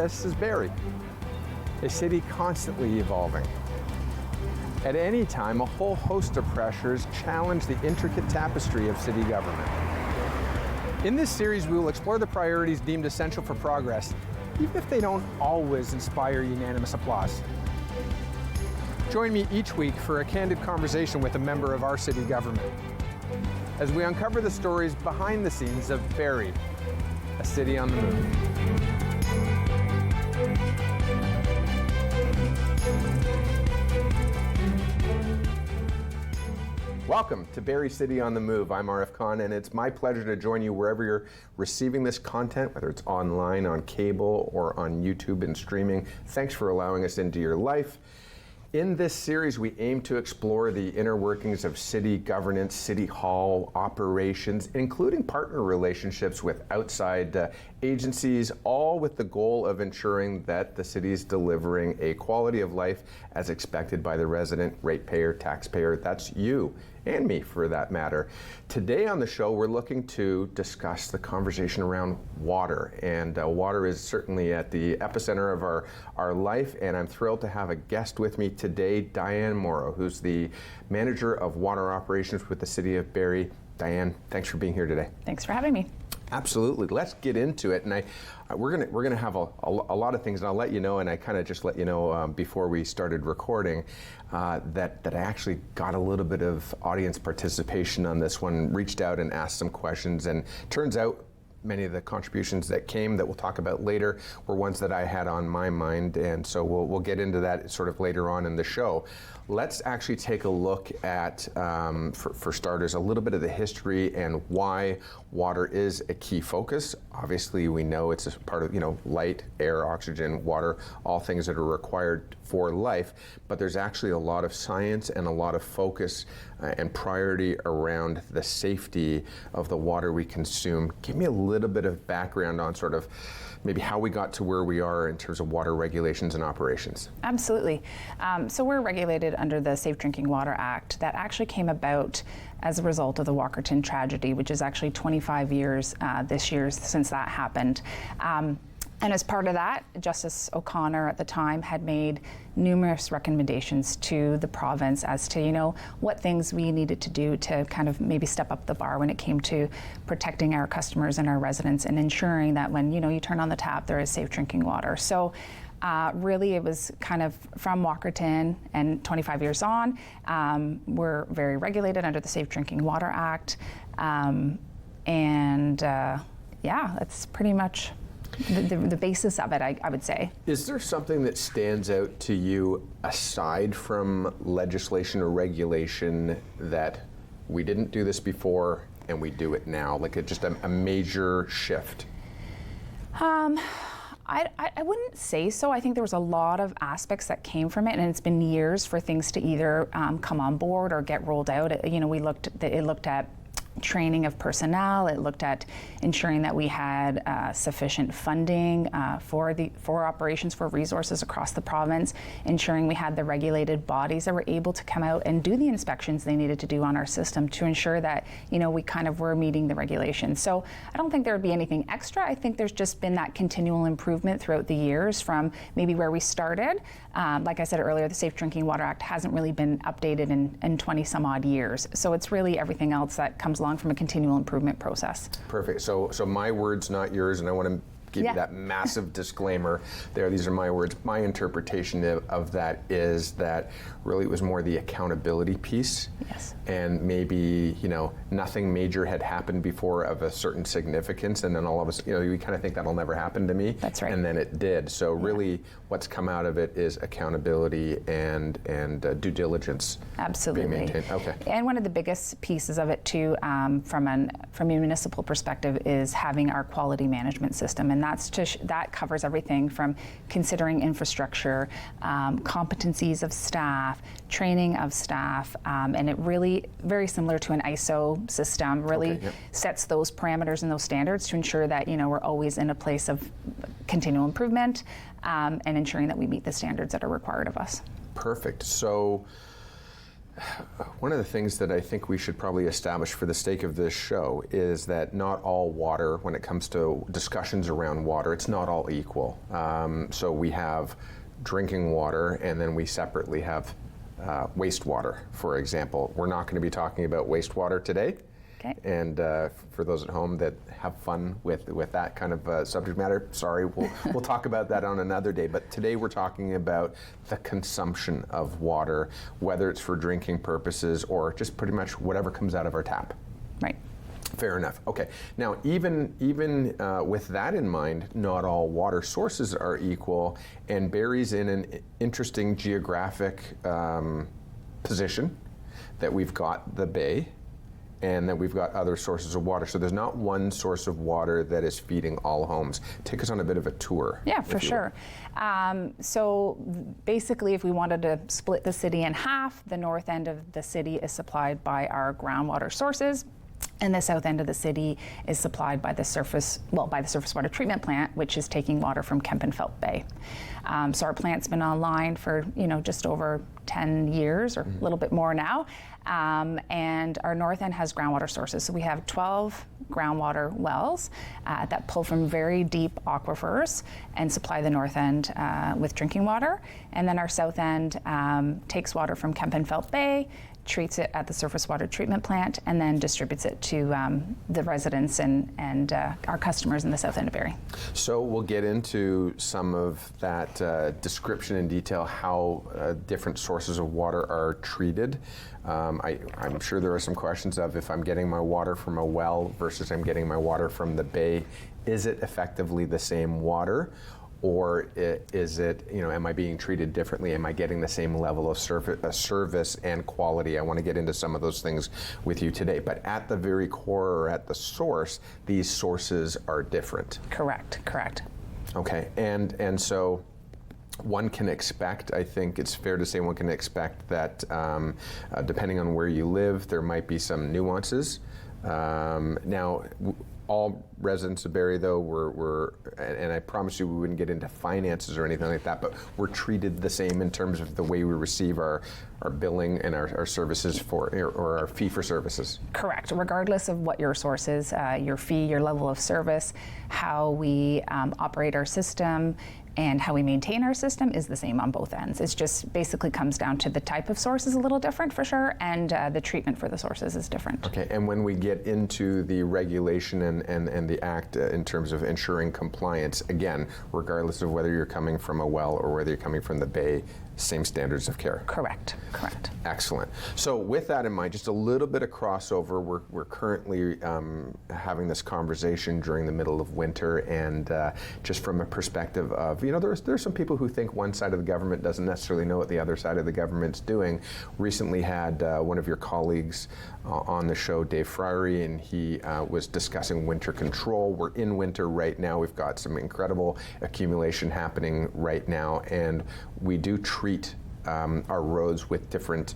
This is Barrie, a city constantly evolving. At any time, a whole host of pressures challenge the intricate tapestry of city government. In this series, we will explore the priorities deemed essential for progress, even if they don't always inspire unanimous applause. Join me each week for a candid conversation with a member of our city government as we uncover the stories behind the scenes of Barrie, a city on the move. Welcome to Barrie City on the Move. I'm Arif Khan, and it's my pleasure to join you wherever you're receiving this content, whether it's online, on cable, or on YouTube and streaming. Thanks for allowing us into your life. In this series, we aim to explore the inner workings of city governance, city hall operations, including partner relationships with outside agencies, all with the goal of ensuring that the city is delivering a quality of life as expected by the resident, ratepayer, taxpayer. That's you and me, for that matter. Today on the show, we're looking to discuss the conversation around water, and water is certainly at the epicenter of our life, and I'm thrilled to have a guest with me today, Diane Moreau, who's the Manager of Water Operations with the City of Barrie. Diane, thanks for being here today. Thanks for having me. Absolutely. Let's get into it, and we're gonna have a lot of things, and I'll let you know. And I kind of just let you know before we started recording that I actually got a little bit of audience participation on this one. Reached out and asked some questions, and turns out many of the contributions that came that we'll talk about later were ones that I had on my mind, and so we'll get into that sort of later on in the show. Let's actually take a look at, for starters, a little bit of the history and why water is a key focus. Obviously, we know it's a part of, light, air, oxygen, water, all things that are required for life, but there's actually a lot of science and a lot of focus and priority around the safety of the water we consume. Give me a little bit of background on sort of maybe how we got to where we are in terms of water regulations and operations. Absolutely. So we're regulated under the Safe Drinking Water Act that actually came about as a result of the Walkerton tragedy, which is actually 25 years this year since that happened. And as part of that, Justice O'Connor at the time had made numerous recommendations to the province as to, what things we needed to do to kind of maybe step up the bar when it came to protecting our customers and our residents and ensuring that when, you turn on the tap, there is safe drinking water. So really it was kind of from Walkerton and 25 years on, we're very regulated under the Safe Drinking Water Act. That's pretty much the basis of it, I would say. Is there something that stands out to you aside from legislation or regulation that we didn't do this before and we do it now, like just a major shift? I wouldn't say so. I think there was a lot of aspects that came from it, and it's been years for things to either come on board or get rolled out. It looked at training of personnel. It looked at ensuring that we had sufficient funding for operations, for resources across the province, ensuring we had the regulated bodies that were able to come out and do the inspections they needed to do on our system to ensure that, we kind of were meeting the regulations. So I don't think there would be anything extra. I think there's just been that continual improvement throughout the years from maybe where we started. Like I said earlier, the Safe Drinking Water Act hasn't really been updated in 20 some odd years. So it's really everything else that comes along from a continual improvement process. Perfect. So my words, not yours, and I want to give you that massive disclaimer there. These are my words. My interpretation of that is that really it was more the accountability piece. Yes. And maybe, nothing major had happened before of a certain significance, and then all of us, we kind of think that'll never happen to me. That's right. And then it did. So really what's come out of it is accountability and due diligence. Absolutely. Being maintained. Okay. And one of the biggest pieces of it too, from a municipal perspective, is having our quality management system. And that covers everything from considering infrastructure, competencies of staff, training of staff, and it really, very similar to an ISO system, really sets those parameters and those standards to ensure that, we're always in a place of continual improvement and ensuring that we meet the standards that are required of us. Perfect. So One of the things that I think we should probably establish for the sake of this show is that not all water, when it comes to discussions around water, it's not all equal. So we have drinking water, and then we separately have wastewater, for example. We're not going to be talking about wastewater today. Okay. And for those at home that have fun with that kind of subject matter, sorry, we'll talk about that on another day. But today we're talking about the consumption of water, whether it's for drinking purposes or just pretty much whatever comes out of our tap. Right. Fair enough. Okay. Now, even with that in mind, not all water sources are equal, and Barrie's in an interesting geographic position that we've got the bay, and that we've got other sources of water. So there's not one source of water that is feeding all homes. Take us on a bit of a tour. Yeah, for sure. So basically, if we wanted to split the city in half, the north end of the city is supplied by our groundwater sources, and the south end of the city is supplied by the surface water treatment plant, which is taking water from Kempenfelt Bay. So our plant's been online for just over 10 years or a little bit more now. And our north end has groundwater sources. So we have 12 groundwater wells that pull from very deep aquifers and supply the north end with drinking water. And then our south end takes water from Kempenfelt Bay, treats it at the surface water treatment plant, and then distributes it to the residents and our customers in the south end of Barrie. So we'll get into some of that description in detail, how different sources of water are treated. I'm sure there are some questions of if I'm getting my water from a well versus I'm getting my water from the bay, is it effectively the same water? Or is it, am I being treated differently? Am I getting the same level of service and quality? I want to get into some of those things with you today. But at the very core, or at the source, these sources are different. Correct. Okay, and so one can expect, I think it's fair to say one can expect that depending on where you live, there might be some nuances. Now, all residents of Barrie, though, and I promise you we wouldn't get into finances or anything like that, but we're treated the same in terms of the way we receive our billing and our services or our fee for services. Correct. Regardless of what your source is, your fee, your level of service, how we operate our system, and how we maintain our system is the same on both ends. It just basically comes down to the type of source is a little different for sure, and the treatment for the sources is different. Okay, and when we get into the regulation and the act in terms of ensuring compliance, again, regardless of whether you're coming from a well or whether you're coming from the bay, same standards of care. Correct. Excellent. So with that in mind, just a little bit of crossover. We're currently having this conversation during the middle of winter, and just from a perspective of, there's some people who think one side of the government doesn't necessarily know what the other side of the government's doing. Recently had one of your colleagues on the show, Dave Friery, and he was discussing winter control. We're in winter right now. We've got some incredible accumulation happening right now, and we do treat our roads with different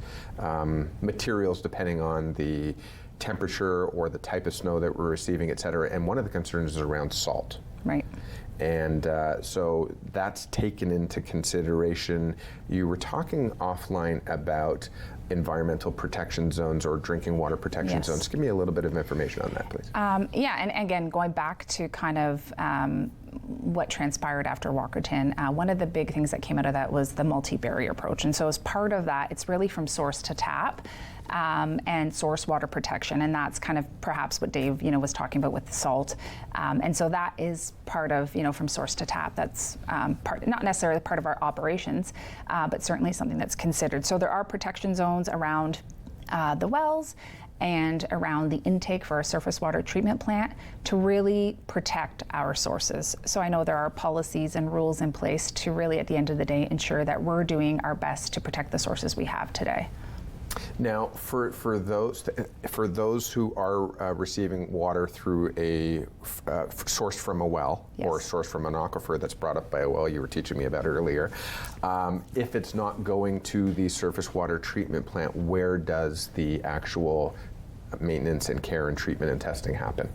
materials depending on the temperature or the type of snow that we're receiving, et cetera. And one of the concerns is around salt. Right. And so that's taken into consideration. You were talking offline about environmental protection zones or drinking water protection zones. Give me a little bit of information on that, please. Yeah, and again, going back to kind of what transpired after Walkerton, one of the big things that came out of that was the multi-barrier approach. And so as part of that, it's really from source to tap. And source water protection, and that's kind of perhaps what Dave, was talking about with the salt, and so that is part of, from source to tap. That's not necessarily part of our operations, but certainly something that's considered. So there are protection zones around the wells and around the intake for our surface water treatment plant to really protect our sources. So I know there are policies and rules in place to really, at the end of the day, ensure that we're doing our best to protect the sources we have today. Now, for those who are receiving water through a sourced from a well or sourced from an aquifer that's brought up by a well you were teaching me about earlier, if it's not going to the surface water treatment plant, where does the actual maintenance and care and treatment and testing happen?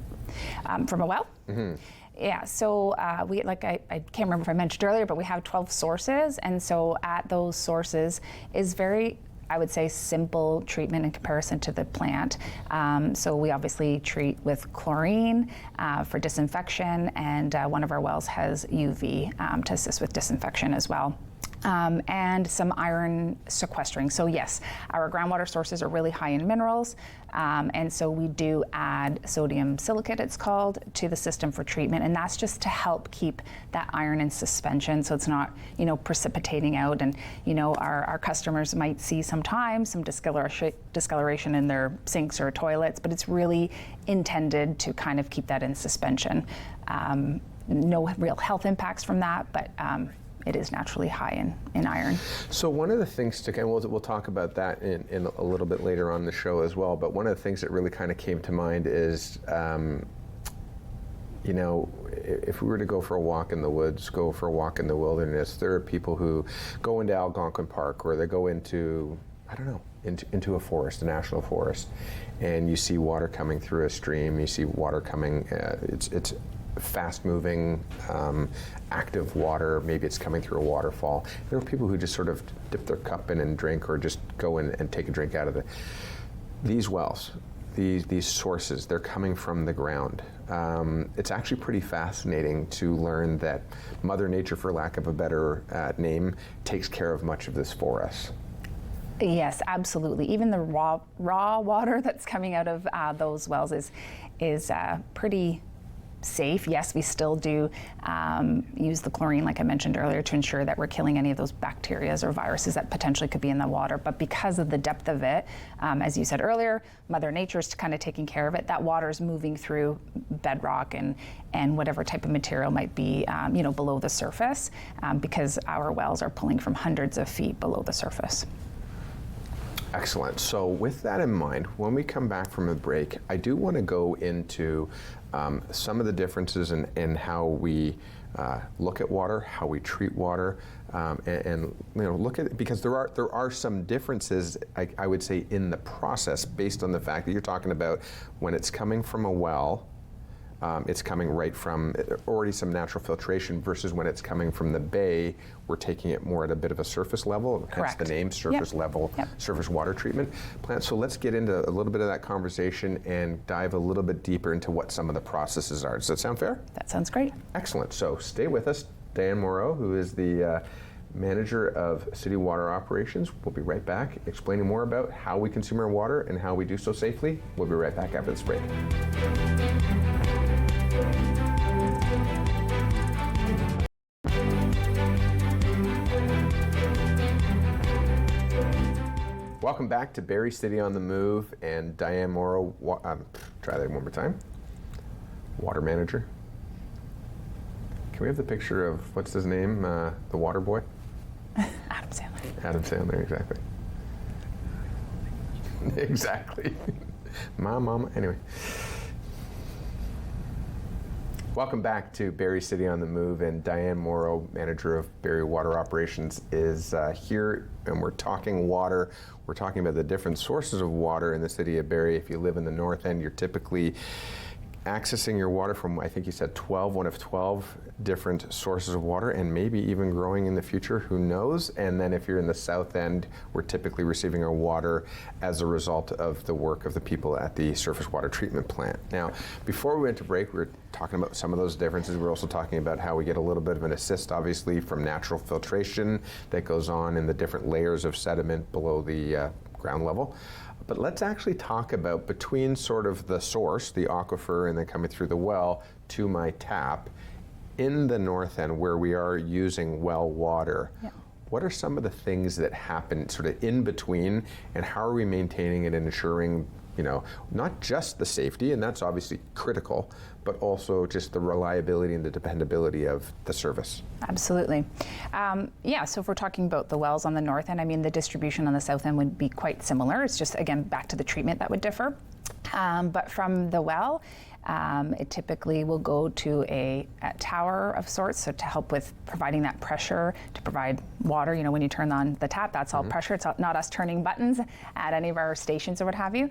From a well? Mm-hmm. Yeah, so we, I can't remember if I mentioned earlier, but we have 12 sources, and so at those sources is very I would say, simple treatment in comparison to the plant. So we obviously treat with chlorine for disinfection, and one of our wells has UV to assist with disinfection as well. And some iron sequestering. So yes, our groundwater sources are really high in minerals, and so we do add sodium silicate, it's called, to the system for treatment, and that's just to help keep that iron in suspension, so it's not, precipitating out. And our customers might see sometimes some discoloration in their sinks or toilets, but it's really intended to kind of keep that in suspension. No real health impacts from that, but it is naturally high in iron. So one of the things and we'll talk about that in a little bit later on the show as well, but one of the things that really kind of came to mind is, if we were to go for a walk in the woods, go for a walk in the wilderness, there are people who go into Algonquin Park, or they go into, into a forest, a national forest, and you see water coming through a stream, you see water coming, it's fast-moving, active water. Maybe it's coming through a waterfall. There are people who just sort of dip their cup in and drink, or just go in and take a drink out of these wells. These sources, they're coming from the ground. It's actually pretty fascinating to learn that Mother Nature, for lack of a better name, takes care of much of this for us. Yes, absolutely. Even the raw water that's coming out of those wells is pretty safe. Yes, we still do use the chlorine, like I mentioned earlier, to ensure that we're killing any of those bacteria or viruses that potentially could be in the water. But because of the depth of it, as you said earlier, Mother Nature's kind of taking care of it. That water is moving through bedrock and whatever type of material might be, below the surface, because our wells are pulling from hundreds of feet below the surface. Excellent. So with that in mind, when we come back from a break, I do want to go into some of the differences in how we look at water, how we treat water, and look at it, because there are some differences, I would say, in the process, based on the fact that you're talking about when it's coming from a well. It's coming right from already some natural filtration, versus when it's coming from the bay, we're taking it more at a bit of a surface level, hence the name surface level, surface water treatment plant. So let's get into a little bit of that conversation and dive a little bit deeper into what some of the processes are. Does that sound fair? That sounds great. Excellent. So stay with us. Diane Moreau, who is the Manager of City Water Operations, will be right back explaining more about how we consume our water and how we do so safely. We'll be right back after this break. Welcome back to Barrie City on the Move, and Diane Moreau, try that one more time, Water Manager. Can we have the picture of, what's his name, the water boy? Adam Sandler. Adam Sandler, exactly. Exactly. My mama, anyway. Welcome back to Barrie City on the Move, and Diane Moreau, Manager of Barrie Water Operations, is here, and we're talking water. We're talking about the different sources of water in the city of Barrie. If you live in the north end, you're typically accessing your water from, I think you said 1 of 12 different sources of water, and maybe even growing in the future, who knows? And then if you're in the south end, we're typically receiving our water as a result of the work of the people at the surface water treatment plant. Now, before we went to break, we were talking about some of those differences. We're also talking about how we get a little bit of an assist, obviously, from natural filtration that goes on in the different layers of sediment below the ground level. But let's actually talk about between sort of the source, the aquifer, and then coming through the well to my tap, in the north end where we are using well water. Yeah. What are some of the things that happen sort of in between, and how are we maintaining it and ensuring, not just the safety, and that's obviously critical, but also just the reliability and the dependability of the service? Absolutely. So if we're talking about the wells on the north end, I mean, the distribution on the south end would be quite similar. It's just, again, back to the treatment that would differ. But from the well, it typically will go to a tower of sorts, so to help with providing that pressure, to provide water. When you turn on the tap, that's all pressure. It's not us turning buttons at any of our stations or what have you.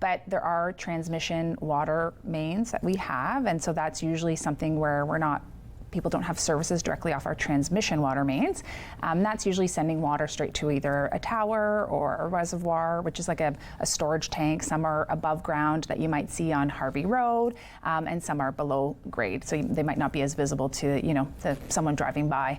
But there are transmission water mains that we have, and so that's usually something where we're not people don't have services directly off our transmission water mains. That's usually sending water straight to either a tower or a reservoir, which is like a storage tank. Some are above ground that you might see on Harvey Road, and some are below grade, so they might not be as visible to someone driving by.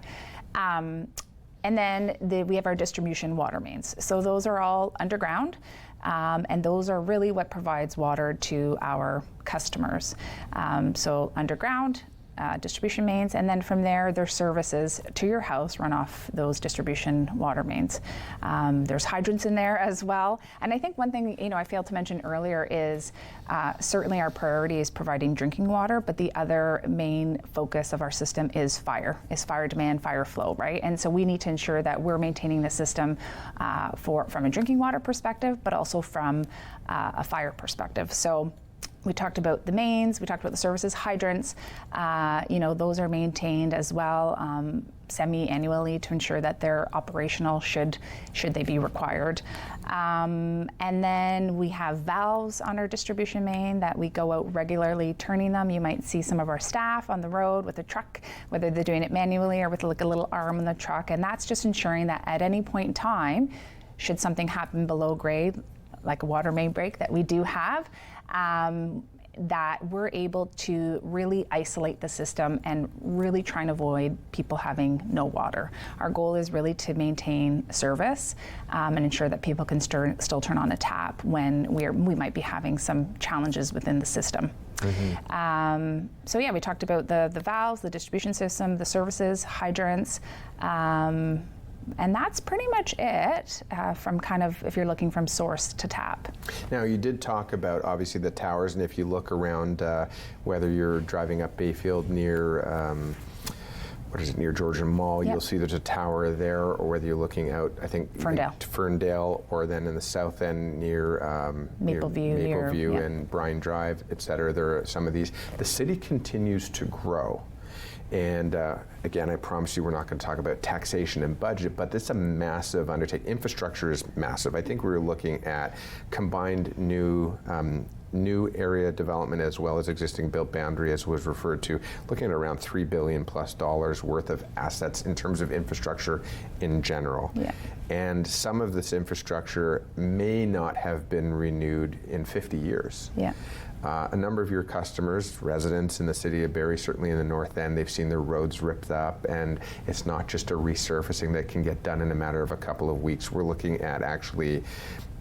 And then we have our distribution water mains. So those are all underground, and those are really what provides water to our customers. So underground, distribution mains, and then from there, their services to your house run off those distribution water mains. There's hydrants in there as well. And I think one thing I failed to mention earlier is certainly our priority is providing drinking water, but the other main focus of our system is fire demand, fire flow, right? And so we need to ensure that we're maintaining the system from a drinking water perspective, but also from a fire perspective. So we talked about the mains, we talked about the services, hydrants, those are maintained as well semi-annually to ensure that they're operational should they be required. And then we have valves on our distribution main that we go out regularly turning them. You might see some of our staff on the road with a truck, whether they're doing it manually or with like a little arm in the truck, and that's just ensuring that at any point in time, should something happen below grade, like a water main break that we do have, that we're able to really isolate the system and really try and avoid people having no water. Our goal is really to maintain service and ensure that people can still turn on a tap when we might be having some challenges within the system. Mm-hmm. So yeah, we talked about the valves, the distribution system, the services, hydrants, and that's pretty much it from kind of if you're looking from source to tap. Now, you did talk about obviously the towers, and if you look around, whether you're driving up Bayfield near, near Georgian Mall, yep, you'll see there's a tower there, or whether you're looking out, I think, Ferndale, or then in the south end near Mapleview yep, and Bryan Drive, et cetera. There are some of these. The city continues to grow. And again, I promise you we're not going to talk about taxation and budget, but this is a massive undertaking. Infrastructure is massive. I think we were looking at combined new area development as well as existing built boundary, as was referred to, looking at around $3 billion plus worth of assets in terms of infrastructure in general. Yeah. And some of this infrastructure may not have been renewed in 50 years. Yeah. A number of your customers, residents in the city of Barrie, certainly in the north end, they've seen their roads ripped up, and it's not just a resurfacing that can get done in a matter of a couple of weeks. We're looking at actually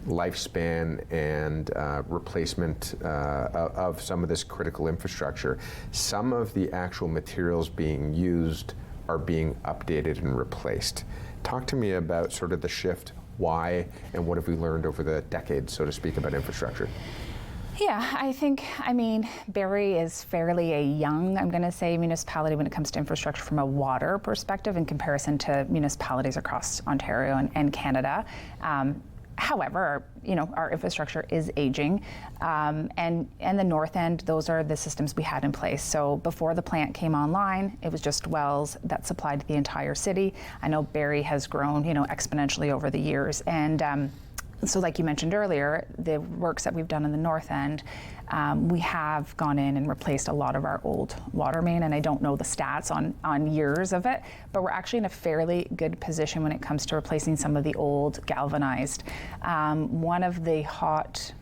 lifespan and replacement of some of this critical infrastructure. Some of the actual materials being used are being updated and replaced. Talk to me about sort of the shift, why, and what have we learned over the decades, so to speak, about infrastructure? Yeah, Barrie is fairly a young, I'm going to say, municipality when it comes to infrastructure from a water perspective in comparison to municipalities across Ontario and Canada. However, our infrastructure is aging, and the north end, those are the systems we had in place. So before the plant came online, it was just wells that supplied the entire city. I know Barrie has grown, exponentially over the years, and so like you mentioned earlier, the works that we've done in the north end, we have gone in and replaced a lot of our old water main, and I don't know the stats on years of it, but we're actually in a fairly good position when it comes to replacing some of the old galvanized. One of the hot,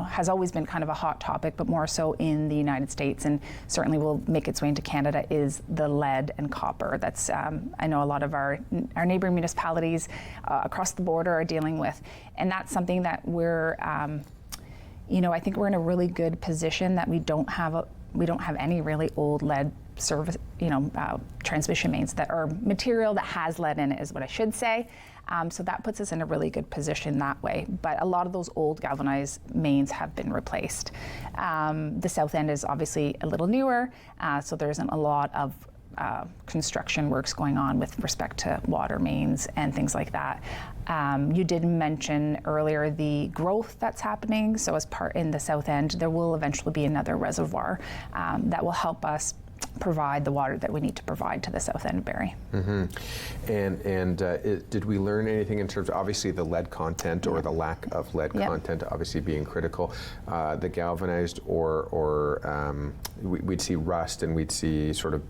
has always been kind of a hot topic, but more so in the United States, and certainly will make its way into Canada, is the lead and copper. That's, I know a lot of our neighboring municipalities across the border are dealing with. And that's something that we're, I think we're in a really good position that we don't have any really old lead service, transmission mains that are material that has lead in it, is what I should say. So that puts us in a really good position that way. But a lot of those old galvanized mains have been replaced. The south end is obviously a little newer, so there isn't a lot of construction works going on with respect to water mains and things like that. You did mention earlier the growth that's happening. So as part in the south end, there will eventually be another reservoir that will help us provide the water that we need to provide to the south end of Barrie. And did we learn anything in terms of obviously the lead content or the lack of lead content obviously being critical? The galvanized we'd see rust and we'd see sort of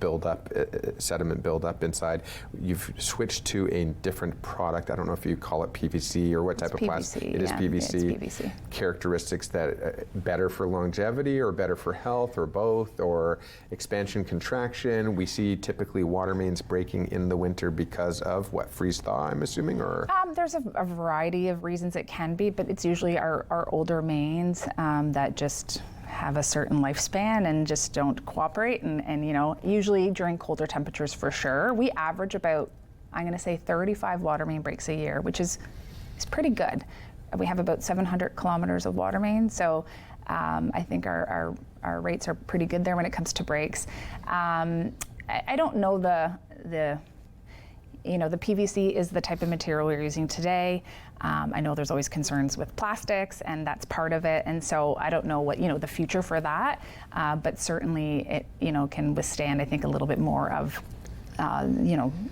sediment build up inside. You've switched to a different product. I don't know if you call it PVC or what type of plastic. It is PVC. It's PVC. Characteristics that better for longevity or better for health or both, or expansion contraction. We see typically water mains breaking in the winter because of what, freeze thaw, I'm assuming, or? There's a variety of reasons it can be, but it's usually our older mains that just have a certain lifespan and just don't cooperate, and usually during colder temperatures for sure. We average about, I'm going to say 35 water main breaks a year, which is pretty good. We have about 700 kilometers of water main, so I think our rates are pretty good there when it comes to breaks. I don't know the PVC is the type of material we're using today. I know there's always concerns with plastics, and that's part of it. And so I don't know what the future for that, but certainly it can withstand, I think, a little bit more of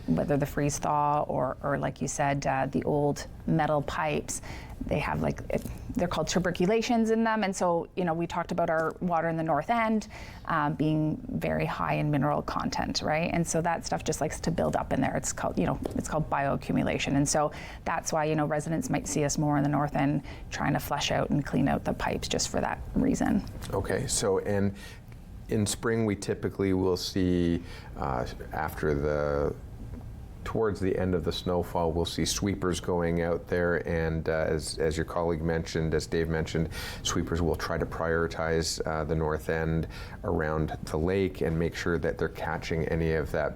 whether the freeze thaw or like you said, the old metal pipes. They have they're called tuberculations in them, and so we talked about our water in the north end being very high in mineral content, right? And so that stuff just likes to build up in there. It's called bioaccumulation, and so that's why residents might see us more in the north end trying to flush out and clean out the pipes just for that reason. Okay, so in spring we typically will see towards the end of the snowfall, we'll see sweepers going out there, and as your colleague mentioned, as Dave mentioned, sweepers will try to prioritize the north end around the lake and make sure that they're catching any of that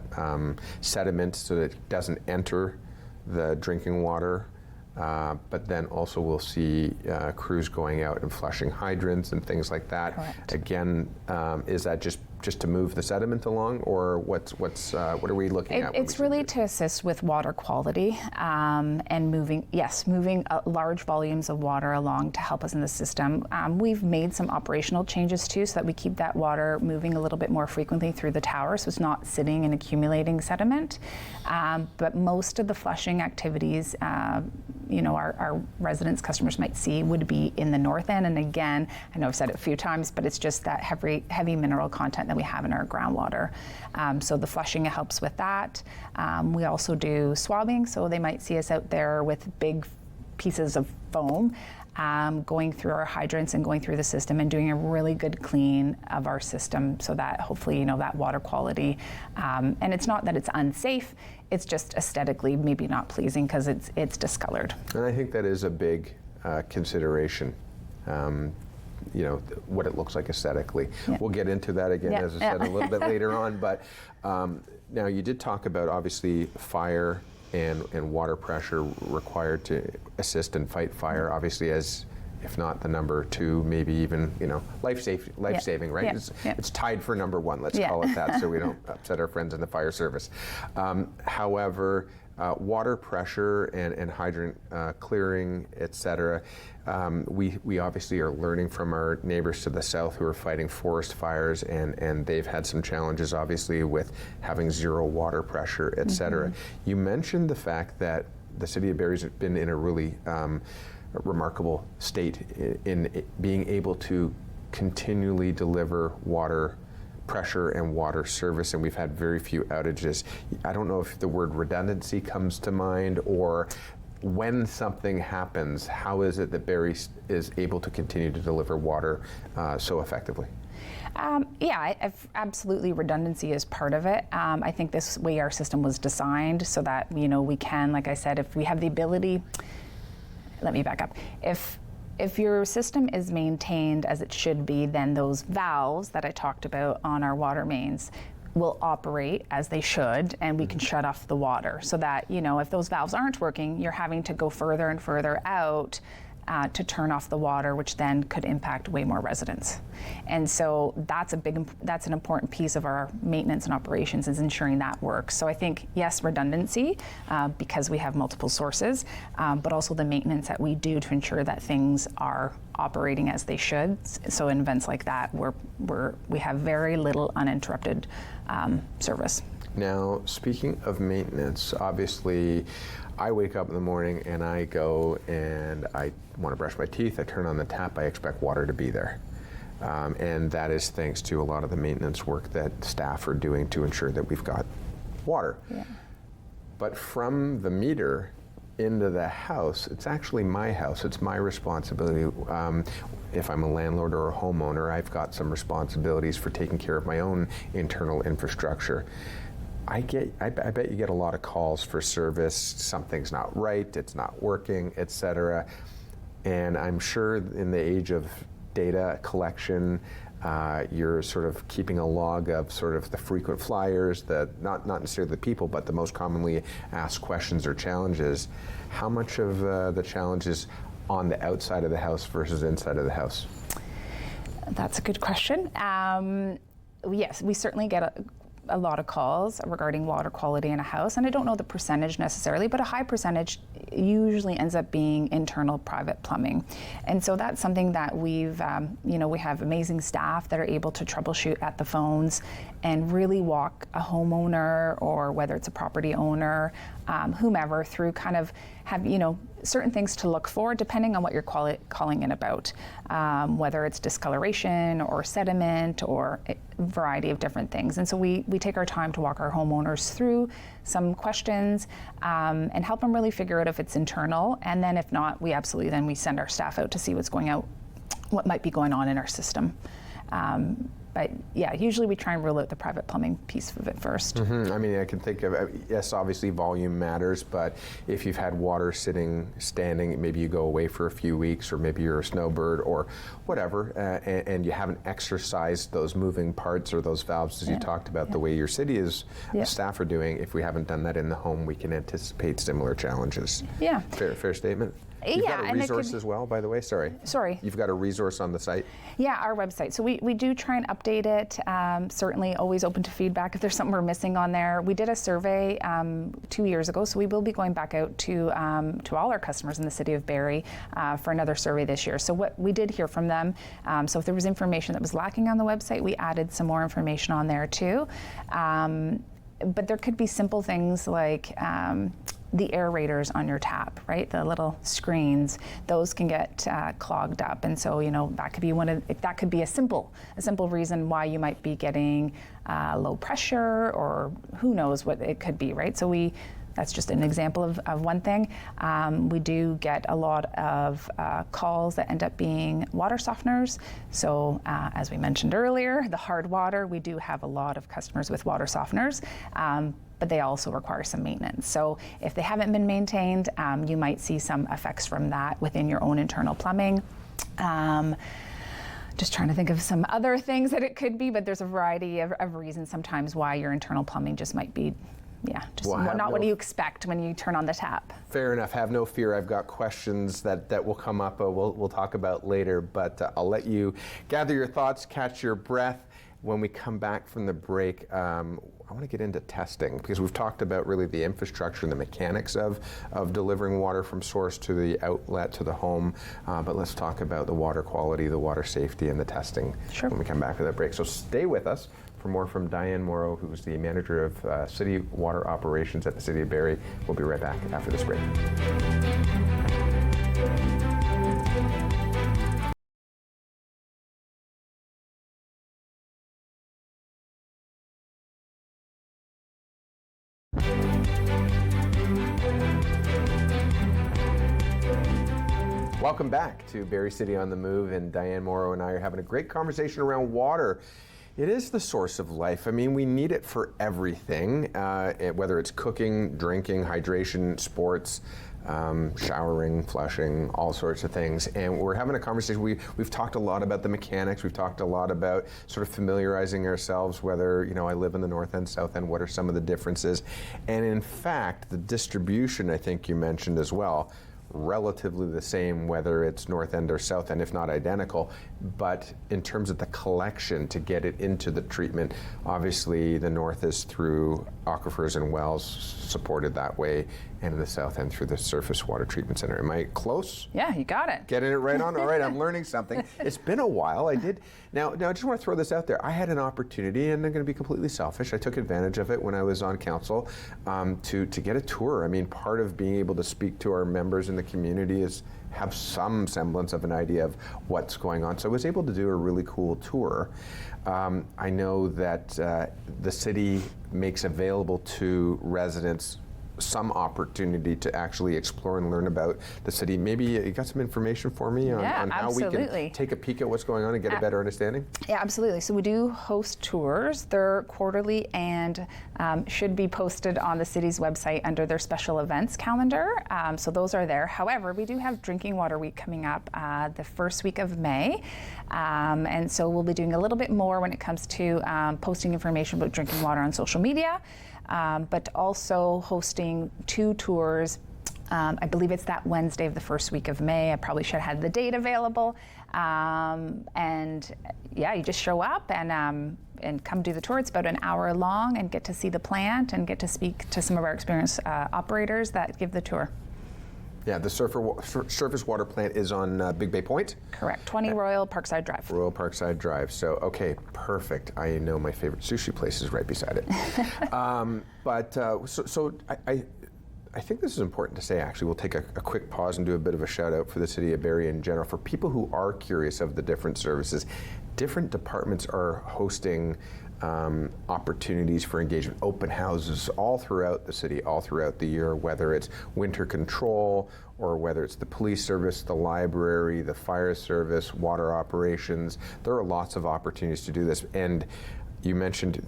sediment so that it doesn't enter the drinking water. But then also we'll see crews going out and flushing hydrants and things like that. Correct. Again, is that just to move the sediment along, or what are we looking at? It's really to assist with water quality and moving large volumes of water along to help us in the system. We've made some operational changes too, so that we keep that water moving a little bit more frequently through the tower, so it's not sitting and accumulating sediment. But most of the flushing activities, our residents, customers might see would be in the north end. And again, I know I've said it a few times, but it's just that heavy mineral content that we have in our groundwater. So the flushing helps with that. We also do swabbing, so they might see us out there with big pieces of foam going through our hydrants and going through the system and doing a really good clean of our system, so that hopefully that water quality, and it's not that it's unsafe, it's just aesthetically maybe not pleasing because it's discolored. And I think that is a big consideration. What it looks like aesthetically. Yeah. We'll get into that again, as I said, a little bit later on. But now you did talk about obviously fire and water pressure required to assist and fight fire. Obviously, as if not the number two, maybe even life-saving, right? It's tied for number one. Let's call it that, so we don't upset our friends in the fire service. However, water pressure and hydrant clearing, et cetera. We obviously are learning from our neighbors to the south who are fighting forest fires, and they've had some challenges obviously with having zero water pressure, et cetera. You mentioned the fact that the city of Barrie's been in a really remarkable state in being able to continually deliver water pressure and water service, and we've had very few outages. I don't know if the word redundancy comes to mind, or when something happens, how is it that Barrie is able to continue to deliver water so effectively? Absolutely, redundancy is part of it. I think this way our system was designed so that we can, like I said, if we have the ability. Let me back up. If your system is maintained as it should be, then those valves that I talked about on our water mains will operate as they should, and we can shut off the water so that, if those valves aren't working, you're having to go further and further out to turn off the water, which then could impact way more residents. And so that's an important piece of our maintenance and operations, is ensuring that works. So I think, yes, redundancy, because we have multiple sources, but also the maintenance that we do to ensure that things are operating as they should. So in events like that, we have very little uninterrupted service. Now, speaking of maintenance, obviously, I wake up in the morning and I go and I want to brush my teeth. I turn on the tap. I expect water to be there. And that is thanks to a lot of the maintenance work that staff are doing to ensure that we've got water. Yeah. But from the meter into the house, it's actually my house. It's my responsibility. If I'm a landlord or a homeowner, I've got some responsibilities for taking care of my own internal infrastructure. I bet you get a lot of calls for service. Something's not right, it's not working, etc. And I'm sure in the age of data collection, you're sort of keeping a log of sort of the frequent flyers, not necessarily the people, but the most commonly asked questions or challenges. How much of the challenge is on the outside of the house versus inside of the house? That's a good question. Yes, we certainly get a lot of calls regarding water quality in a house, and I don't know the percentage necessarily, but a high percentage usually ends up being internal private plumbing. And so that's something that we've, we have amazing staff that are able to troubleshoot at the phones and really walk a homeowner, or whether it's a property owner, whomever, through kind of have, certain things to look for depending on what you're calling in about, whether it's discoloration or sediment or a variety of different things. And so we take our time to walk our homeowners through some questions and help them really figure out if it's internal. And then if not, we send our staff out to see what might be going on in our system. But yeah, usually we try and rule out the private plumbing piece of it first. Mm-hmm. I mean, I can think of, yes, obviously volume matters, but if you've had water standing, maybe you go away for a few weeks, or maybe you're a snowbird or whatever, and you haven't exercised those moving parts or those valves as you talked about, the way your city staff are doing. If we haven't done that in the home, we can anticipate similar challenges. Yeah. Fair statement? You've got a resource as well, by the way? Sorry. You've got a resource on the site? Yeah, our website. So we do try and update it. Certainly always open to feedback if there's something we're missing on there. We did a survey 2 years ago, so we will be going back out to all our customers in the city of Barrie for another survey this year. So what we did hear from them, so if there was information that was lacking on the website, we added some more information on there too. But there could be simple things like the aerators on your tap, right? The little screens, those can get clogged up, and so that could be a simple reason why you might be getting low pressure, or who knows what it could be, right? So that's just an example of one thing. We do get a lot of calls that end up being water softeners. So as we mentioned earlier, the hard water, we do have a lot of customers with water softeners, but they also require some maintenance. So if they haven't been maintained, you might see some effects from that within your own internal plumbing. Just trying to think of some other things that it could be, but there's a variety of reasons sometimes why your internal plumbing just might be not what you expect when you turn on the tap. Fair enough. Have no fear. I've got questions that will come up. We'll talk about later, but I'll let you gather your thoughts, catch your breath. When we come back from the break, I want to get into testing, because we've talked about really the infrastructure and the mechanics of delivering water from source to the outlet to the home. But let's talk about the water quality, the water safety, and the testing when we come back from that break. So stay with us for more from Diane Moreau, who's the manager of city water operations at the city of Barrie. We'll be right back after this break. Welcome back to Barrie City on the Move, and Diane Moreau and I are having a great conversation around water. It is the source of life. I mean, we need it for everything, whether it's cooking, drinking, hydration, sports, showering, flushing, all sorts of things. And we're having a conversation. We've talked a lot about the mechanics. We've talked a lot about sort of familiarizing ourselves, whether, I live in the north end, south end, what are some of the differences. And in fact, the distribution, I think you mentioned as well, relatively the same whether it's north end or south end, if not identical. But in terms of the collection to get it into the treatment, obviously the north is through aquifers and wells supported that way, and in the south end through the surface water treatment center. Am I close? Yeah, you got it. Getting it right on? All right, I'm learning something. It's been a while. Now I just want to throw this out there. I had an opportunity, and I'm going to be completely selfish. I took advantage of it when I was on council to get a tour. I mean, part of being able to speak to our members in the community is have some semblance of an idea of what's going on. So I was able to do a really cool tour. I know that the city makes available to residents some opportunity to actually explore and learn about the city. Maybe you got some information for me on how we can take a peek at what's going on and get a better understanding? Yeah, absolutely. So we do host tours. They're quarterly and should be posted on the city's website under their special events calendar. So those are there. However, we do have Drinking Water Week coming up the first week of May. And so we'll be doing a little bit more when it comes to posting information about drinking water on social media. But also hosting 2 tours. I believe it's that Wednesday of the first week of May. I probably should have had the date available. And yeah, you just show up and come do the tour. It's about an hour long and get to see the plant and get to speak to some of our experienced operators that give the tour. Yeah, the surface water plant is on Big Bay Point? Correct, 20 Royal Parkside Drive. Royal Parkside Drive. So, okay, perfect. I know my favorite sushi place is right beside it. I think this is important to say, actually. We'll take a quick pause and do a bit of a shout out for the city of Barrie in general. For people who are curious of the different services, different departments are hosting opportunities for engagement, open houses all throughout the city, all throughout the year, whether it's winter control or whether it's the police service, the library, the fire service, water operations. There are lots of opportunities to do this. And you mentioned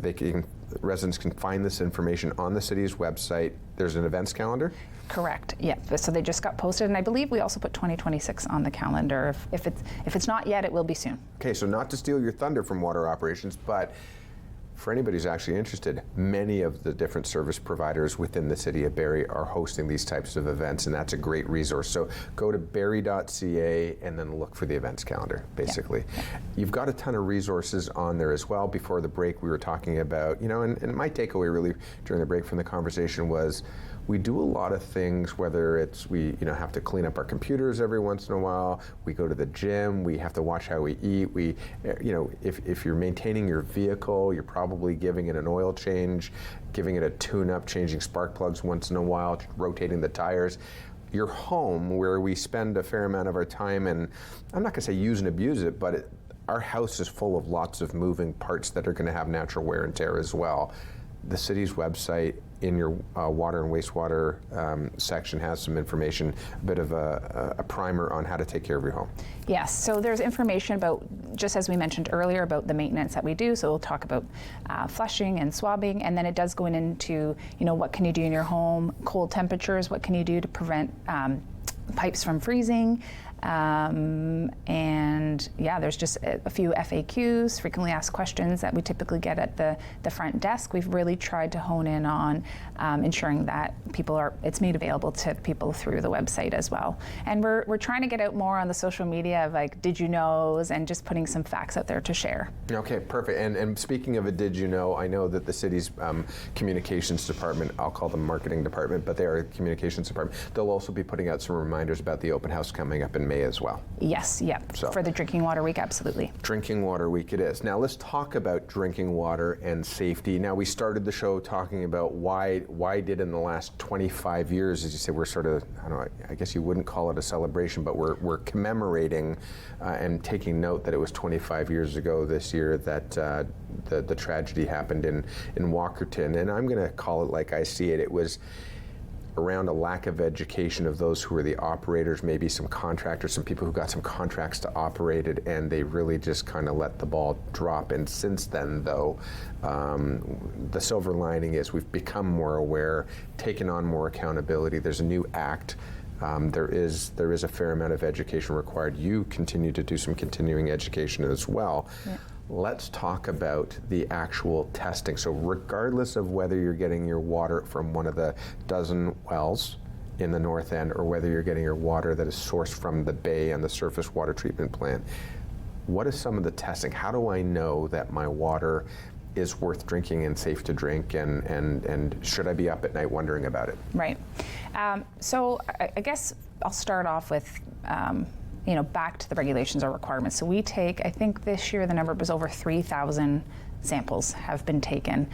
residents can find this information on the city's website. There's an events calendar? Correct. Yeah. So they just got posted, and I believe we also put 2026 on the calendar. If it's not yet, it will be soon. Okay. So not to steal your thunder from water operations, but for anybody who's actually interested, many of the different service providers within the city of Barrie are hosting these types of events, and that's a great resource. So go to barrie.ca and then look for the events calendar, basically. Yeah. You've got a ton of resources on there as well. Before the break, we were talking about, and my takeaway really during the break from the conversation was, we do a lot of things, whether it's we have to clean up our computers every once in a while, we go to the gym, we have to watch how we eat, if you're maintaining your vehicle, you're probably giving it an oil change, giving it a tune-up, changing spark plugs once in a while, rotating the tires. Your home, where we spend a fair amount of our time, and I'm not gonna say use and abuse it, but our house is full of lots of moving parts that are gonna have natural wear and tear as well. The city's website in your water and wastewater section has some information, a bit of a primer on how to take care of your home. Yes, so there's information about, just as we mentioned earlier, about the maintenance that we do. So we'll talk about flushing and swabbing, and then it does go into, what can you do in your home, cold temperatures, what can you do to prevent pipes from freezing. And yeah, there's just a few FAQs, frequently asked questions, that we typically get at the front desk. We've really tried to hone in on ensuring that it's made available to people through the website as well. And we're trying to get out more on the social media of like did you knows and just putting some facts out there to share. Okay, perfect. And speaking of a did you know, I know that the city's communications department, I'll call them marketing department, but they are a communications department. They'll also be putting out some reminders about the open house coming up in May as well. Yes, yeah. So, for the Drinking Water Week, absolutely. Drinking Water Week it is. Now let's talk about drinking water and safety. Now we started the show talking about why did in the last 25 years, as you say, we're sort of, I guess you wouldn't call it a celebration, but we're commemorating and taking note that it was 25 years ago this year that the tragedy happened in Walkerton. And I'm going to call it like I see it. It was around a lack of education of those who were the operators, maybe some contractors, some people who got some contracts to operate it, and they really just kind of let the ball drop. And since then, though, the silver lining is we've become more aware, taken on more accountability. There's a new act. There is a fair amount of education required. You continue to do some continuing education as well. Yeah. Let's talk about the actual testing. So regardless of whether you're getting your water from one of the dozen wells in the north end or whether you're getting your water that is sourced from the bay and the surface water treatment plant, what is some of the testing? How do I know that my water is worth drinking and safe to drink, and should I be up at night wondering about it? Right. So I guess I'll start off with, back to the regulations or requirements. So we take, I think this year the number was over 3,000 samples have been taken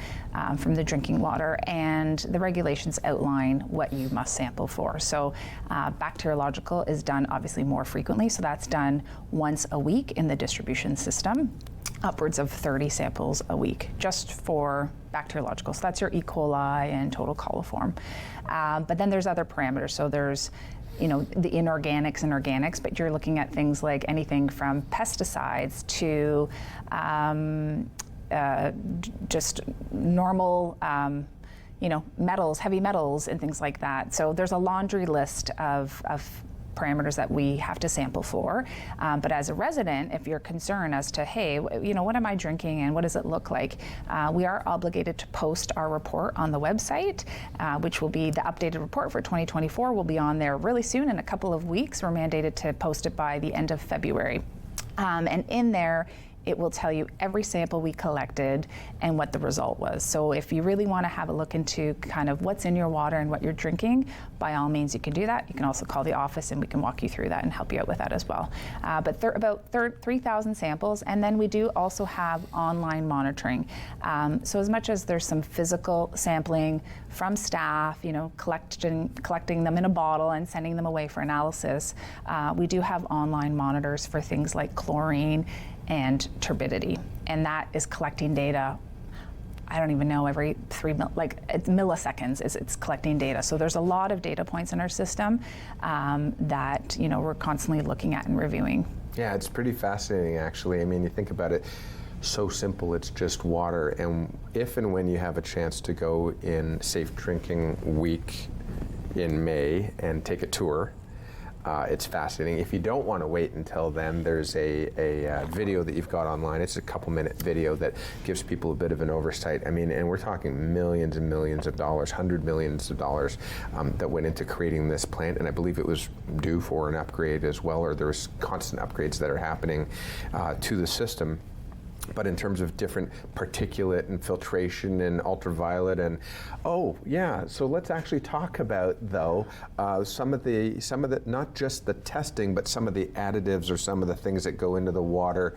from the drinking water, and the regulations outline what you must sample for. So bacteriological is done obviously more frequently, so that's done once a week in the distribution system, upwards of 30 samples a week just for bacteriological. So that's your E. coli and total coliform. But then there's other parameters. So there's the inorganics and organics, but you're looking at things like anything from pesticides to just normal, metals, heavy metals, and things like that. So there's a laundry list of parameters that we have to sample for. But as a resident, if you're concerned as to, hey, what am I drinking and what does it look like, we are obligated to post our report on the website, which will be the updated report for 2024 will be on there really soon, in a couple of weeks. We're mandated to post it by the end of February. And in there, it will tell you every sample we collected and what the result was. So if you really want to have a look into kind of what's in your water and what you're drinking, by all means you can do that. You can also call the office and we can walk you through that and help you out with that as well. But about 3,000 samples, and then we do also have online monitoring. So as much as there's some physical sampling from staff, collecting them in a bottle and sending them away for analysis, we do have online monitors for things like chlorine and turbidity, and that is collecting data. I don't even know, every milliseconds it's collecting data. So there's a lot of data points in our system that we're constantly looking at and reviewing. Yeah, it's pretty fascinating actually. I mean, you think about it, so simple, it's just water. And if and when you have a chance to go in Safe Drinking Week in May and take a tour, it's fascinating. If you don't want to wait until then, there's a video that you've got online. It's a couple-minute video that gives people a bit of an oversight. I mean, and we're talking millions and millions of dollars, $100 millions that went into creating this plant, and I believe it was due for an upgrade as well, or there's constant upgrades that are happening to the system. But in terms of different particulate and filtration and ultraviolet and, so let's actually talk about though some of the not just the testing, but some of the additives or some of the things that go into the water.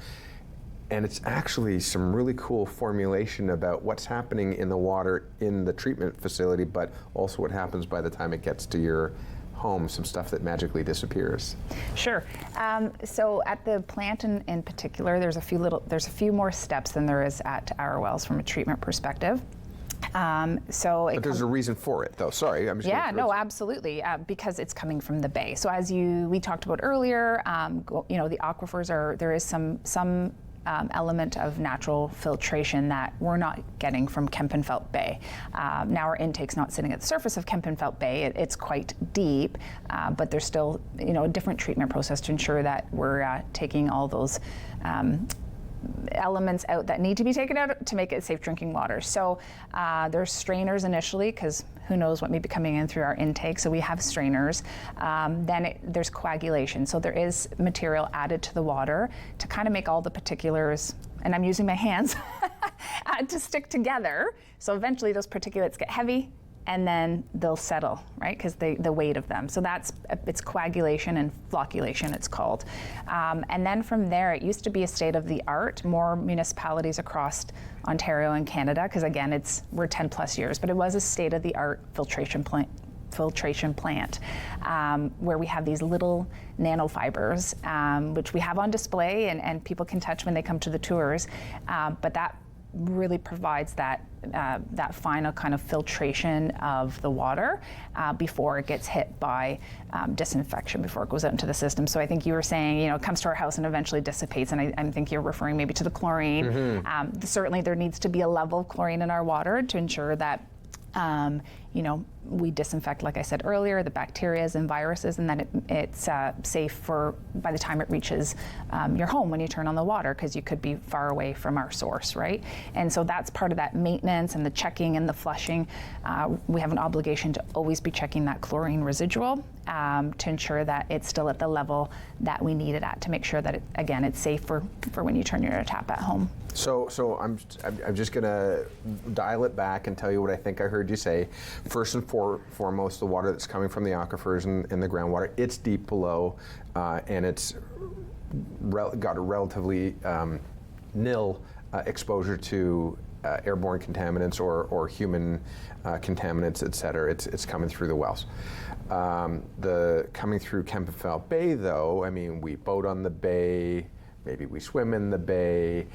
And it's actually some really cool formulation about what's happening in the water in the treatment facility, but also what happens by the time it gets to your home, some stuff that magically disappears. Sure. So at the plant in particular, there's a few more steps than there is at our wells from a treatment perspective. But there's a reason for it, though. Sorry, I'm just. Yeah, no, absolutely, because it's coming from the bay. So as we talked about earlier, the aquifers there is some element of natural filtration that we're not getting from Kempenfelt Bay. Now our intake's not sitting at the surface of Kempenfelt Bay, it's quite deep, but there's still a different treatment process to ensure that we're taking all those elements out that need to be taken out to make it safe drinking water. So there's strainers initially, because who knows what may be coming in through our intake, so we have strainers. Then there's coagulation, so there is material added to the water to kind of make all the particulars, and I'm using my hands, to stick together. So eventually those particulates get heavy, and then they'll settle, right? Because the weight of them. So it's coagulation and flocculation, it's called. And then from there, it used to be a state of the art. More municipalities across Ontario and Canada, because again, we're 10 plus years, but it was a state of the art filtration plant, where we have these little nanofibers, which we have on display and people can touch when they come to the tours. But that really provides that final kind of filtration of the water before it gets hit by disinfection, before it goes out into the system. So I think you were saying, it comes to our house and eventually dissipates, and I think you're referring maybe to the chlorine. Certainly there needs to be a level of chlorine in our water to ensure that we disinfect, like I said earlier, the bacteria and viruses, and then it's safe for by the time it reaches your home when you turn on the water, because you could be far away from our source, right? And so that's part of that maintenance and the checking and the flushing. We have an obligation to always be checking that chlorine residual to ensure that it's still at the level that we need it at, to make sure that, it's safe for when you turn your tap at home. So I'm just going to dial it back and tell you what I think I heard you say. First and foremost, the water that's coming from the aquifers and the groundwater, it's deep below, and it's got a relatively nil exposure to airborne contaminants or human contaminants, et cetera. It's coming through the wells. The coming through Kempenfelt Bay, though, I mean, we boat on the bay, maybe we swim in the bay,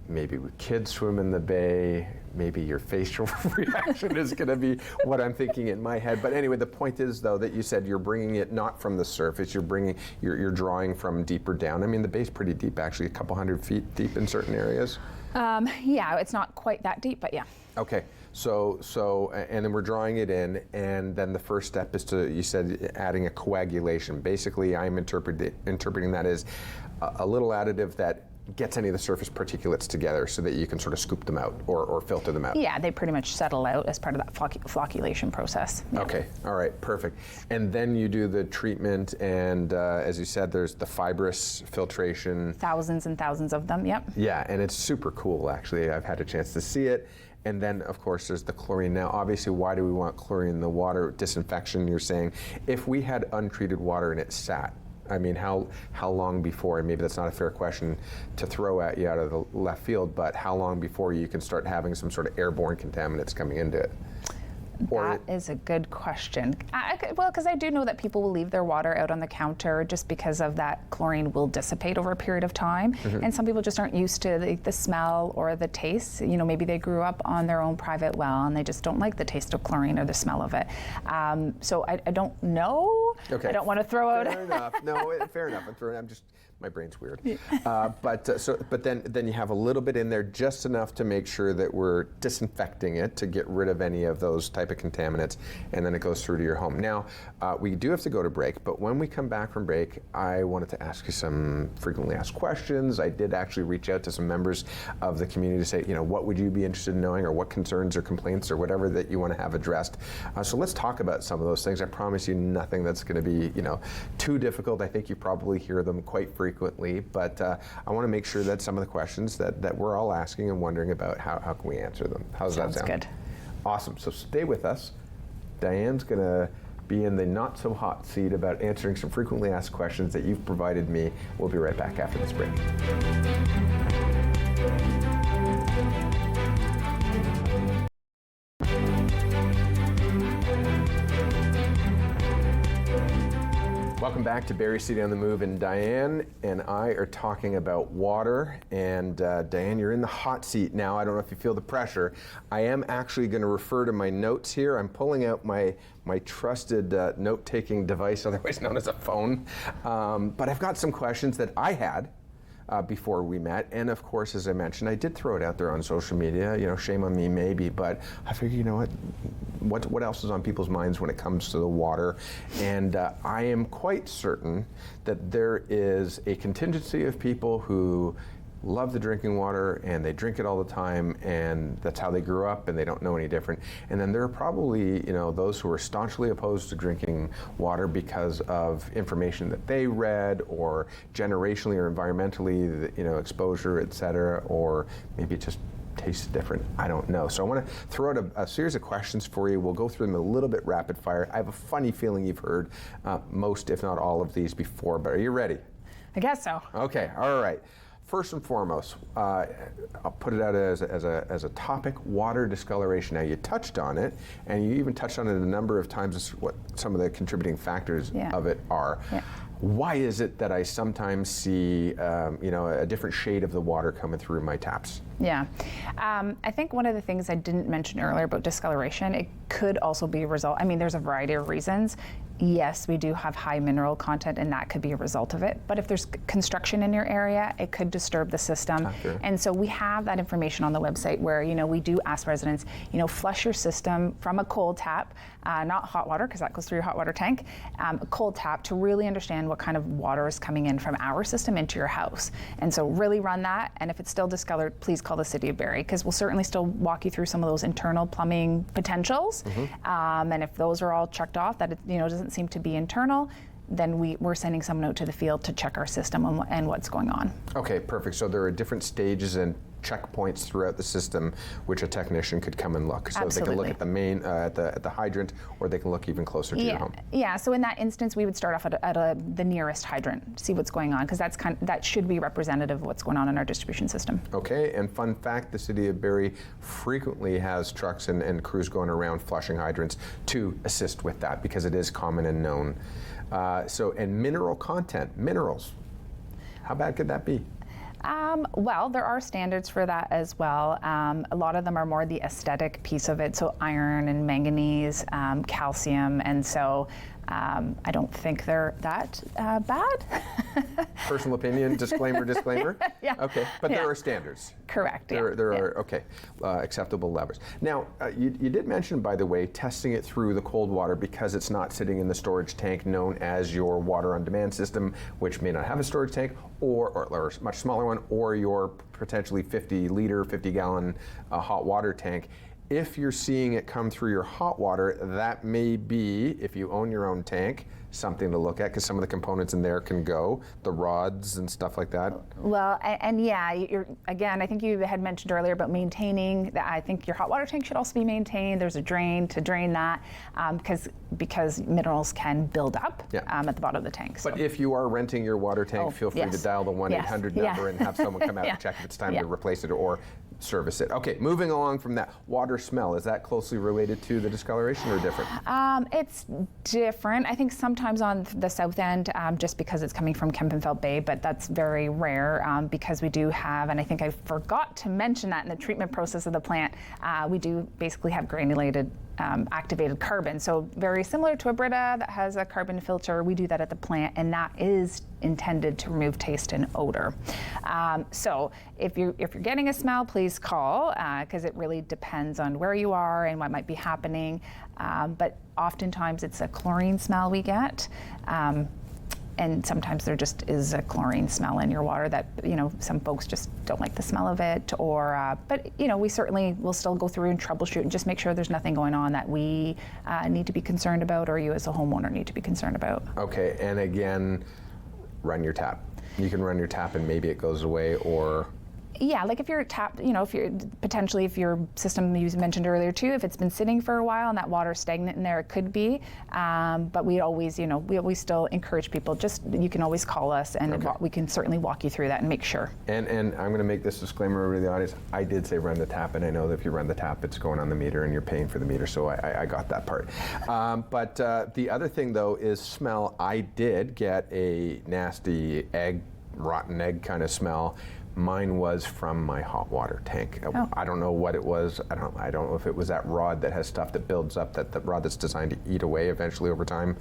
maybe kids swim in the bay, maybe your facial reaction is going to be what I'm thinking in my head. But anyway, the point is, though, that you said you're bringing it not from the surface, you're drawing from deeper down. I mean, the bay's pretty deep, actually, a couple 100 feet deep in certain areas. Yeah, it's not quite that deep, but yeah. Okay, so and then we're drawing it in, and then the first step is you said adding a coagulation. Basically, I'm interpreting that as a little additive that gets any of the surface particulates together so that you can sort of scoop them out or filter them out. Yeah, they pretty much settle out as part of that flocculation process. Yeah. Okay, all right, perfect. And then you do the treatment, and as you said, there's the fibrous filtration. Thousands and thousands of them, yep. Yeah, and it's super cool, actually. I've had a chance to see it. And then, of course, there's the chlorine. Now, obviously, why do we want chlorine in the water? Disinfection, you're saying. If we had untreated water and it sat, I mean, how long before, and maybe that's not a fair question to throw at you out of the left field, but how long before you can start having some sort of airborne contaminants coming into it? That is a good question. Well, because I do know that people will leave their water out on the counter just because of that chlorine will dissipate over a period of time. Mm-hmm. And some people just aren't used to the smell or the taste. Maybe they grew up on their own private well and they just don't like the taste of chlorine or the smell of it. So I don't know. Okay. I don't want to throw out. Fair enough. No, fair enough. My brain's weird. Yeah. But then you have a little bit in there, just enough to make sure that we're disinfecting it to get rid of any of those type of contaminants, and then it goes through to your home. Now, we do have to go to break, but when we come back from break, I wanted to ask you some frequently asked questions. I did actually reach out to some members of the community to say, what would you be interested in knowing, or what concerns or complaints or whatever that you want to have addressed. So let's talk about some of those things. I promise you nothing that's going to be, too difficult. I think you probably hear them quite frequently, but I want to make sure that some of the questions that we're all asking and wondering about, how can we answer them? How does that sound? Sounds good. Awesome. So stay with us. Diane's going to be in the not so hot seat about answering some frequently asked questions that you've provided me. We'll be right back after this break. Welcome back to Barrie City on the Move, and Diane and I are talking about water. And Diane, you're in the hot seat now. I don't know if you feel the pressure. I am actually going to refer to my notes here. I'm pulling out my trusted note-taking device, otherwise known as a phone. But I've got some questions that I had before we met, and of course, as I mentioned, I did throw it out there on social media. Shame on me, maybe, but I figured, what else is on people's minds when it comes to the water? And I am quite certain that there is a contingency of people who love the drinking water and they drink it all the time, and that's how they grew up and they don't know any different. And then there are probably those who are staunchly opposed to drinking water because of information that they read, or generationally or environmentally, exposure, et cetera, or maybe it just tastes different. I don't know. So I want to throw out a series of questions for you. We'll go through them a little bit rapid fire. I have a funny feeling you've heard most, if not all, of these before, but are you ready? I guess so. Okay, all right. First and foremost, I'll put it out as a topic: water discoloration. Now, you touched on it, and you even touched on it a number of times as what some of the contributing factors of it are. Yeah. Why is it that I sometimes see, a different shade of the water coming through my taps? Yeah, I think one of the things I didn't mention earlier about discoloration, it could also be a result. I mean, there's a variety of reasons. Yes, we do have high mineral content, and that could be a result of it. But if there's construction in your area, it could disturb the system. Sure. And so we have that information on the website where, we do ask residents, flush your system from a cold tap, not hot water, because that goes through your hot water tank, a cold tap to really understand what kind of water is coming in from our system into your house. And so really run that, and if it's still discolored, please call the City of Barrie, because we'll certainly still walk you through some of those internal plumbing potentials. And if those are all checked off, that it doesn't seem to be internal, then we're sending someone out to the field to check our system and what's going on. Okay, perfect. So there are different stages and checkpoints throughout the system which a technician could come and look. So Absolutely. they can look at the main, at the hydrant, or they can look even closer to your home. Yeah, so in that instance, we would start off at the nearest hydrant, see what's going on, because that should be representative of what's going on in our distribution system. Okay, and fun fact, the City of Barrie frequently has trucks and crews going around flushing hydrants to assist with that, because it is common and known. And mineral content, minerals, how bad could that be? Well, there are standards for that as well. A lot of them are more the aesthetic piece of it, so iron and manganese, calcium, and so I don't think they're that bad. Personal opinion, disclaimer. Yeah. Okay, but Yeah. there are standards. Correct. There yeah. are acceptable levels. Now, you did mention, by the way, testing it through the cold water because it's not sitting in the storage tank known as your water on demand system, which may not have a storage tank, or a much smaller one, or your potentially 50-liter, 50-gallon hot water tank. If you're seeing it come through your hot water, that may be, if you own your own tank, something to look at, because some of the components in there can go, the rods and stuff like that. Well, and yeah, again, I think you had mentioned earlier about maintaining. I think your hot water tank should also be maintained. There's a drain to drain that, because minerals can build up at the bottom of the tank. So. But if you are renting your water tank, feel free to dial the 1-800 number and have someone come out and check if it's time to replace it or service it. Okay, moving along from that, water smell, is that closely related to the discoloration or different? It's different. I think sometimes on the south end, just because it's coming from Kempenfelt Bay, but that's very rare because we do have, and I think I forgot to mention that in the treatment process of the plant, we do basically have granulated activated carbon. So very similar to a Brita that has a carbon filter, we do that at the plant, and that is intended to remove taste and odor. So if you're getting a smell, please call, because it really depends on where you are and what might be happening. But oftentimes it's a chlorine smell we get. And sometimes there just is a chlorine smell in your water that, some folks just don't like the smell of it, but we certainly will still go through and troubleshoot and just make sure there's nothing going on that we need to be concerned about, or you as a homeowner need to be concerned about. Okay, and again, run your tap. You can run your tap and maybe it goes away, or... Yeah, like if you're tapped, if your system you mentioned earlier too, if it's been sitting for a while and that water's stagnant in there, it could be. But we always still encourage people, you can always call us and we can certainly walk you through that and make sure. And I'm going to make this disclaimer over to the audience. I did say run the tap, and I know that if you run the tap, it's going on the meter and you're paying for the meter, so I got that part. But the other thing though is smell. I did get a nasty rotten egg kind of smell. Mine was from my hot water tank. Oh. I don't know what it was. I don't know if it was that rod that has stuff that builds up, that the rod that's designed to eat away eventually over time.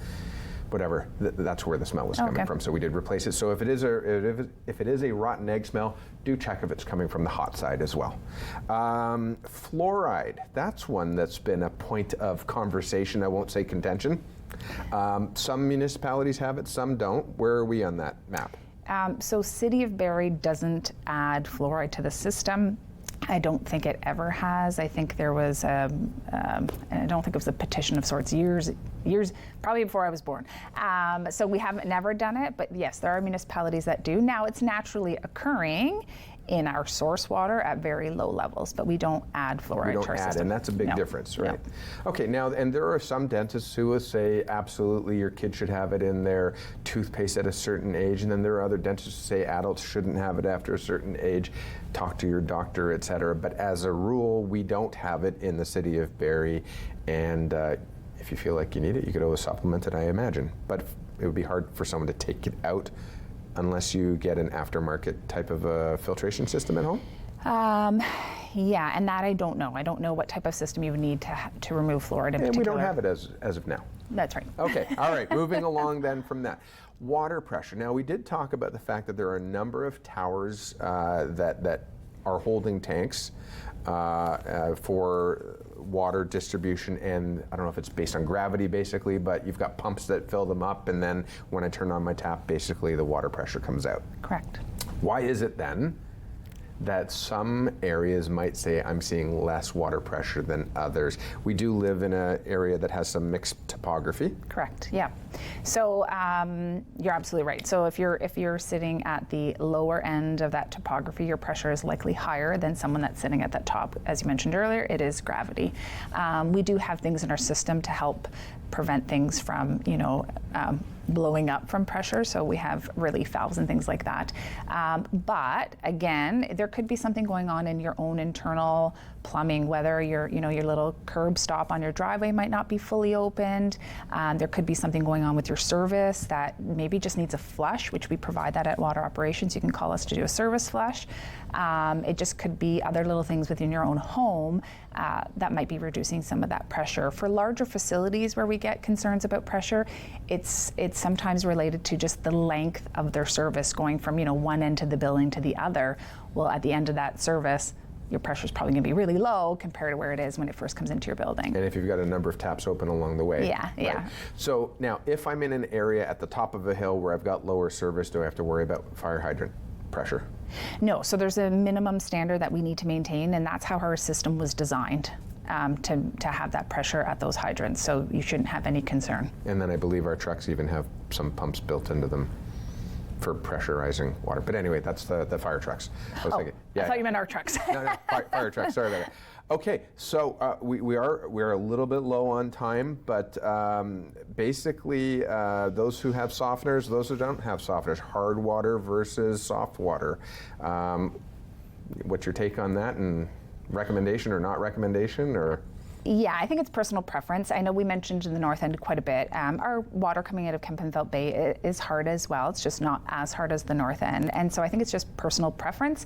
Whatever. That's where the smell was coming from. So we did replace it. So if it is a rotten egg smell, do check if it's coming from the hot side as well. Fluoride. That's one that's been a point of conversation. I won't say contention. Some municipalities have it. Some don't. Where are we on that map? So City of Barrie doesn't add fluoride to the system. I don't think it ever has. I think there was and I don't think it was a petition of sorts years, probably before I was born. So we haven't never done it, but yes, there are municipalities that do. Now it's naturally occurring in our source water at very low levels, but we don't add fluoride to our system. And that's a big difference, right? No. Okay, now, and there are some dentists who will say, absolutely, your kid should have it in their toothpaste at a certain age, and then there are other dentists who say adults shouldn't have it after a certain age. Talk to your doctor, et cetera. But as a rule, we don't have it in the City of Barrie, and if you feel like you need it, you could always supplement it, I imagine. But it would be hard for someone to take it out unless you get an aftermarket type of a filtration system at home? Yeah, and that I don't know. I don't know what type of system you would need to remove fluoride in particular. And we don't have it as of now. That's right. Okay, all right, moving along then from that. Water pressure. Now, we did talk about the fact that there are a number of towers that are holding tanks for water distribution, and I don't know if it's based on gravity basically, but you've got pumps that fill them up, and then when I turn on my tap, basically the water pressure comes out. Correct. Why is it then that some areas might say I'm seeing less water pressure than others? We do live in an area that has some mixed topography. Correct. Yeah. So you're absolutely right. So if you're sitting at the lower end of that topography, your pressure is likely higher than someone that's sitting at that top. As you mentioned earlier, it is gravity. We do have things in our system to help prevent things from, blowing up from pressure. So we have relief valves and things like that. But again, there could be something going on in your own internal plumbing, whether your little curb stop on your driveway might not be fully opened. There could be something going on with your service that maybe just needs a flush, which we provide that at Water Operations. You can call us to do a service flush. It just could be other little things within your own home that might be reducing some of that pressure. For larger facilities where we get concerns about pressure, it's sometimes related to just the length of their service going from one end of the building to the other. Well, at the end of that service, your pressure is probably going to be really low compared to where it is when it first comes into your building. And if you've got a number of taps open along the way. Yeah, right? yeah. So now, if I'm in an area at the top of a hill where I've got lower service, do I have to worry about fire hydrant pressure? No, so there's a minimum standard that we need to maintain, and that's how our system was designed. To have that pressure at those hydrants, so you shouldn't have any concern. And then I believe our trucks even have some pumps built into them for pressurizing water. But anyway, that's the fire trucks. I was thinking, I thought you meant our trucks. No, fire trucks. Sorry about that. Okay, so we are a little bit low on time, but basically those who have softeners, those who don't have softeners, hard water versus soft water. What's your take on that, and recommendation or not recommendation, or? Yeah, I think it's personal preference. I know we mentioned in the north end quite a bit. Our water coming out of Kempenfelt Bay is hard as well. It's just not as hard as the north end. And so I think it's just personal preference.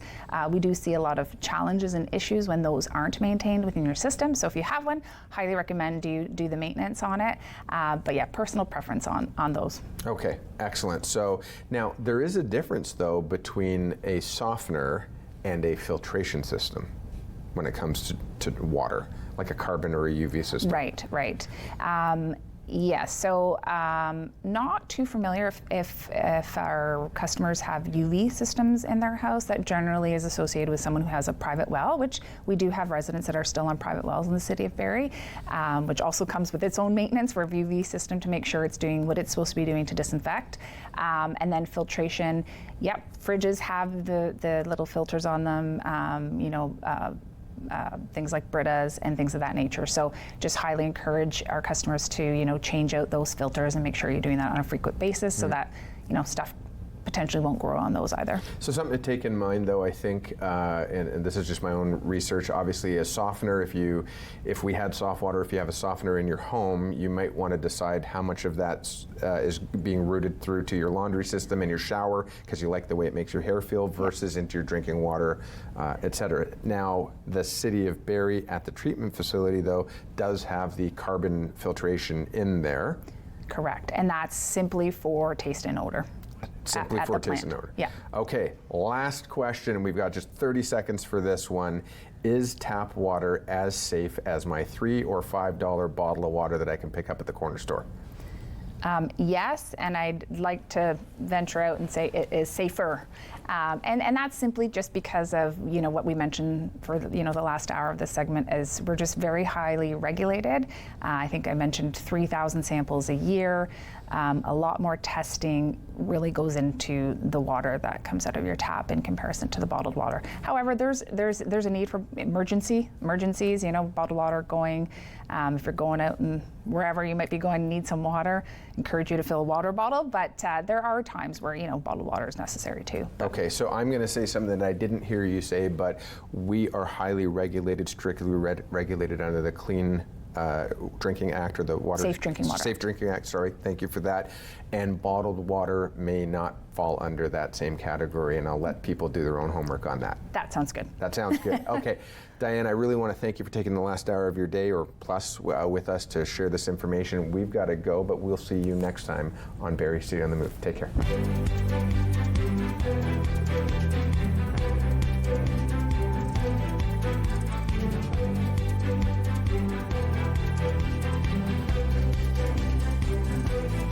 We do see a lot of challenges and issues when those aren't maintained within your system. So if you have one, highly recommend you do the maintenance on it. But yeah, personal preference on those. Okay, excellent. So now there is a difference though between a softener and a filtration system when it comes to water, like a carbon or a UV system. Right. Yes, so not too familiar if our customers have UV systems in their house. That generally is associated with someone who has a private well, which we do have residents that are still on private wells in the city of Barrie, which also comes with its own maintenance for a UV system to make sure it's doing what it's supposed to be doing to disinfect. And then filtration, yep, fridges have the little filters on them, things like Britas and things of that nature. So just highly encourage our customers to, change out those filters and make sure you're doing that on a frequent basis so that, stuff potentially won't grow on those either. So something to take in mind though, I think, and this is just my own research, obviously a softener, if we had soft water, if you have a softener in your home, you might want to decide how much of that is being routed through to your laundry system and your shower because you like the way it makes your hair feel versus into your drinking water, et cetera. Now, the city of Barrie at the treatment facility though does have the carbon filtration in there. Correct, and that's simply for taste and odor. Simply for taste and odor. Yeah. Okay, last question, and we've got just 30 seconds for this one. Is tap water as safe as my $3 or $5 bottle of water that I can pick up at the corner store? Yes, and I'd like to venture out and say it is safer. And that's simply just because of, what we mentioned for, the last hour of this segment is we're just very highly regulated. I think I mentioned 3,000 samples a year. A lot more testing really goes into the water that comes out of your tap in comparison to the bottled water. However, there's a need for emergencies, bottled water going. If you're going out and wherever you might be going and need some water, encourage you to fill a water bottle. But there are times where, bottled water is necessary too. Okay, so I'm going to say something that I didn't hear you say, but we are highly regulated, strictly regulated under the Clean Drinking Act, or the Water Safe Drinking Water. Safe Drinking Act. Sorry, thank you for that. And bottled water may not fall under that same category, and I'll let people do their own homework on that. That sounds good. That sounds good. Okay, Diane, I really want to thank you for taking the last hour of your day or plus with us to share this information. We've got to go, but we'll see you next time on Barrie City on the Move. Take care.